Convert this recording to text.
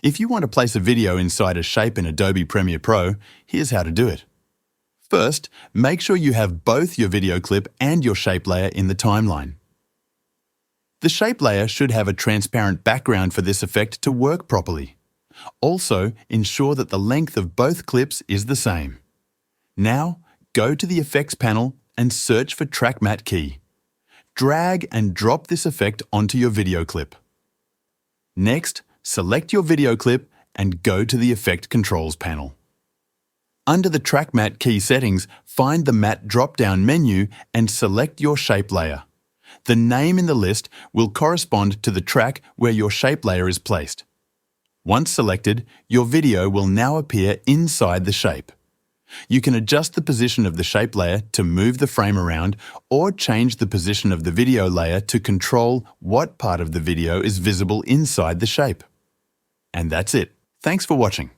If you want to place a video inside a shape in Adobe Premiere Pro, here's how to do it. First, make sure you have both your video clip and your shape layer in the timeline. The shape layer should have a transparent background for this effect to work properly. Also, ensure that the length of both clips is the same. Now, go to the Effects panel and search for Track Matte key. Drag and drop this effect onto your video clip. Next, select your video clip and go to the Effect Controls panel. Under the Track Matte key settings, find the Matte drop-down menu and select your shape layer. The name in the list will correspond to the track where your shape layer is placed. Once selected, your video will now appear inside the shape. You can adjust the position of the shape layer to move the frame around or change the position of the video layer to control what part of the video is visible inside the shape. And that's it. Thanks for watching.